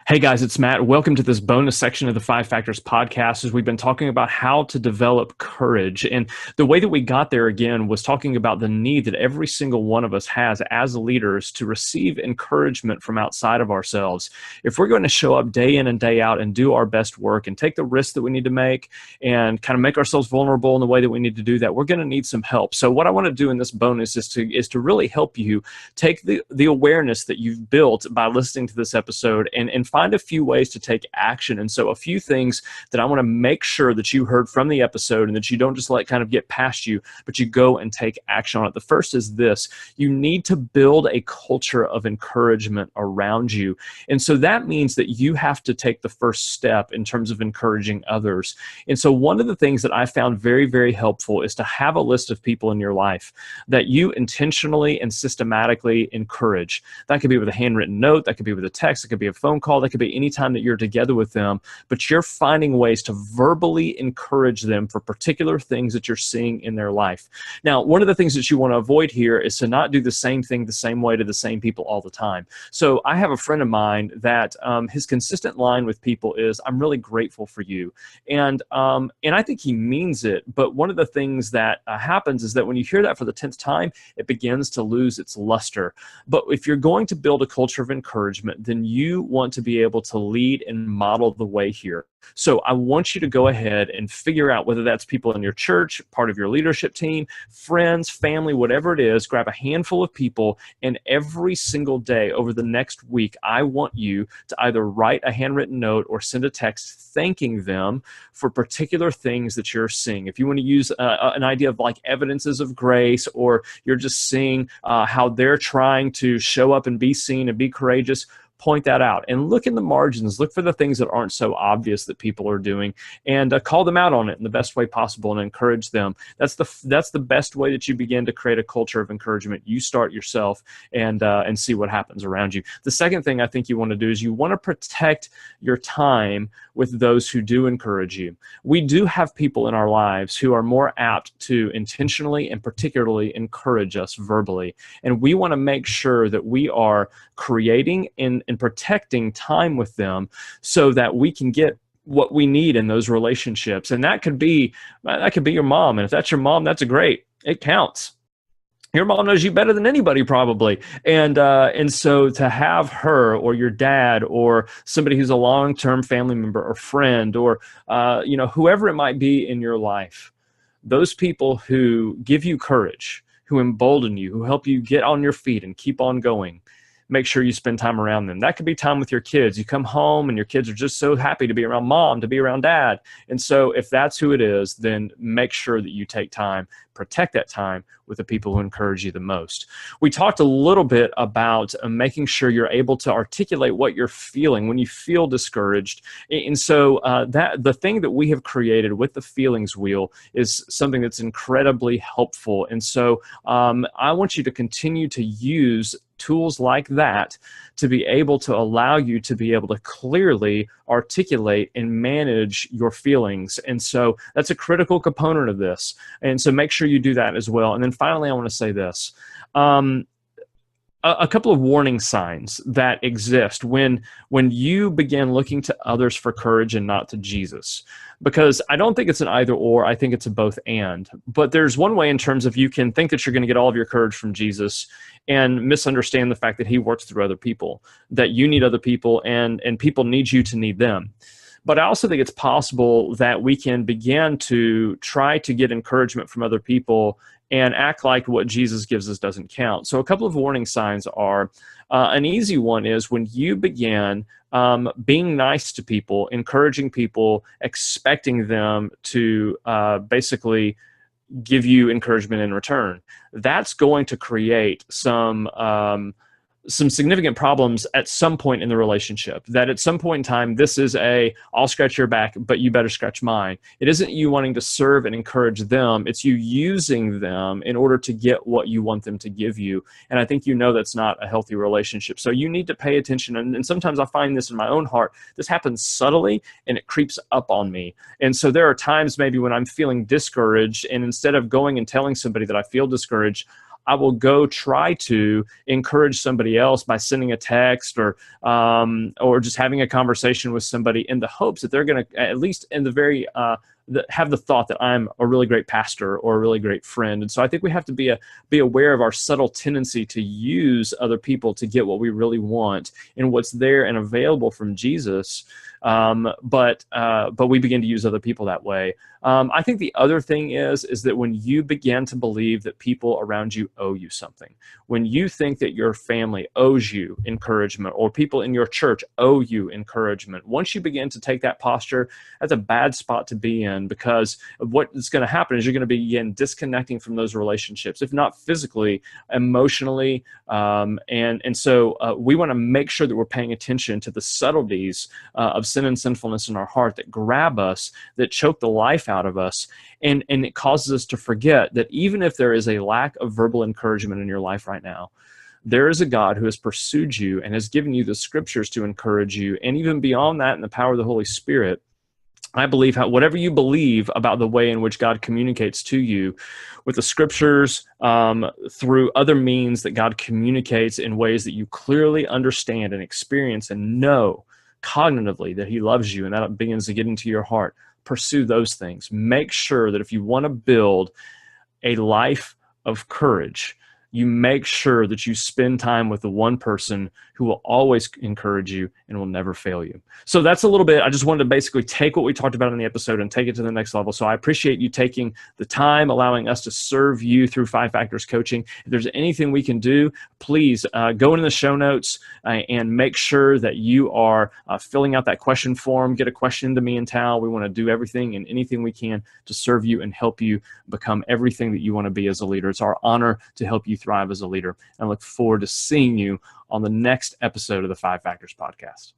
Hey guys, it's Matt. Welcome to this bonus section of the Five Factors podcast as we've been talking about how to develop courage. And the way that we got there again was talking about the need that every single one of us has as leaders to receive encouragement from outside of ourselves. If we're going to show up day in and day out and do our best work and take the risks that we need to make and kind of make ourselves vulnerable in the way that we need to do that, we're going to need some help. So what I want to do in this bonus is to really help you take the awareness that you've built by listening to this episode and find a few ways to take action. And so a few things that I want to make sure that you heard from the episode and that you don't just let kind of get past you, but you go and take action on it. The first is this: you need to build a culture of encouragement around you. And so that means that you have to take the first step in terms of encouraging others. And so one of the things that I found very, very helpful is to have a list of people in your life that you intentionally and systematically encourage. That could be with a handwritten note, that could be with a text, it could be a phone call, that could be any time that you're together with them, but you're finding ways to verbally encourage them for particular things that you're seeing in their life. Now, one of the things that you want to avoid here is to not do the same thing the same way to the same people all the time. So I have a friend of mine that his consistent line with people is, "I'm really grateful for you." And I think he means it, but one of the things that happens is that when you hear that for the 10th time, it begins to lose its luster. But if you're going to build a culture of encouragement, then you want to be able to lead and model the way here. So I want you to go ahead and figure out whether that's people in your church, part of your leadership team, friends, family, whatever it is, grab a handful of people, and every single day over the next week, I want you to either write a handwritten note or send a text thanking them for particular things that you're seeing. If you want to use an idea of like evidences of grace, or you're just seeing how they're trying to show up and be seen and be courageous, point that out and look in the margins. Look for the things that aren't so obvious that people are doing, and call them out on it in the best way possible and encourage them. That's the best way that you begin to create a culture of encouragement. You start yourself and see what happens around you. The second thing I think you want to do is you want to protect your time with those who do encourage you. We do have people in our lives who are more apt to intentionally and particularly encourage us verbally, and we want to make sure that we are creating and protecting time with them so that we can get what we need in those relationships. And that could be your mom. And if that's your mom, that's great. It counts. Your mom knows you better than anybody probably. And so to have her or your dad or somebody who's a long-term family member or friend or whoever it might be in your life, those people who give you courage, who embolden you, who help you get on your feet and keep on going, make sure you spend time around them. That could be time with your kids. You come home and your kids are just so happy to be around mom, to be around dad. And so if that's who it is, then make sure that you take time, protect that time with the people who encourage you the most. We talked a little bit about making sure you're able to articulate what you're feeling when you feel discouraged. And so that the thing that we have created with the feelings wheel is something that's incredibly helpful. And so I want you to continue to use tools like that to be able to allow you to be able to clearly articulate and manage your feelings. And so that's a critical component of this. And so make sure you do that as well. And then finally, I want to say this. A couple of warning signs that exist when you begin looking to others for courage and not to Jesus. Because I don't think it's an either or, I think it's a both and. But there's one way in terms of you can think that you're going to get all of your courage from Jesus and misunderstand the fact that he works through other people, that you need other people and people need you to need them. But I also think it's possible that we can begin to try to get encouragement from other people and act like what Jesus gives us doesn't count. So a couple of warning signs are, an easy one is when you begin being nice to people, encouraging people, expecting them to basically give you encouragement in return. That's going to create some significant problems at some point in the relationship. That at some point in time, this is I'll scratch your back, but you better scratch mine. It isn't you wanting to serve and encourage them. It's you using them in order to get what you want them to give you. And I think that's not a healthy relationship. So you need to pay attention. And sometimes I find this in my own heart. This happens subtly and it creeps up on me. And so there are times maybe when I'm feeling discouraged, and instead of going and telling somebody that I feel discouraged, I will go try to encourage somebody else by sending a text or just having a conversation with somebody in the hopes that they're going to, at least in the very have the thought that I'm a really great pastor or a really great friend. And so I think we have to be aware of our subtle tendency to use other people to get what we really want and what's there and available from Jesus. But we begin to use other people that way. I think the other thing is that when you begin to believe that people around you owe you something, when you think that your family owes you encouragement or people in your church owe you encouragement, once you begin to take that posture, that's a bad spot to be in, because what's going to happen is you're going to begin disconnecting from those relationships, if not physically, emotionally. And so we want to make sure that we're paying attention to the subtleties of sin and sinfulness in our heart that grab us, that choke the life out of us. And it causes us to forget that even if there is a lack of verbal encouragement in your life right now, there is a God who has pursued you and has given you the scriptures to encourage you. And even beyond that, in the power of the Holy Spirit, I believe whatever you believe about the way in which God communicates to you with the scriptures, through other means that God communicates in ways that you clearly understand and experience and know cognitively that he loves you, and that begins to get into your heart. Pursue those things. Make sure that if you want to build a life of courage, you make sure that you spend time with the one person who will always encourage you and will never fail you. So that's a little bit, I just wanted to basically take what we talked about in the episode and take it to the next level. So I appreciate you taking the time, allowing us to serve you through Five Factors Coaching. If there's anything we can do, please go into the show notes and make sure that you are filling out that question form. Get a question to me and Tal. We want to do everything and anything we can to serve you and help you become everything that you want to be as a leader. It's our honor to help you thrive as a leader. And I look forward to seeing you on the next episode of the Five Factors Podcast.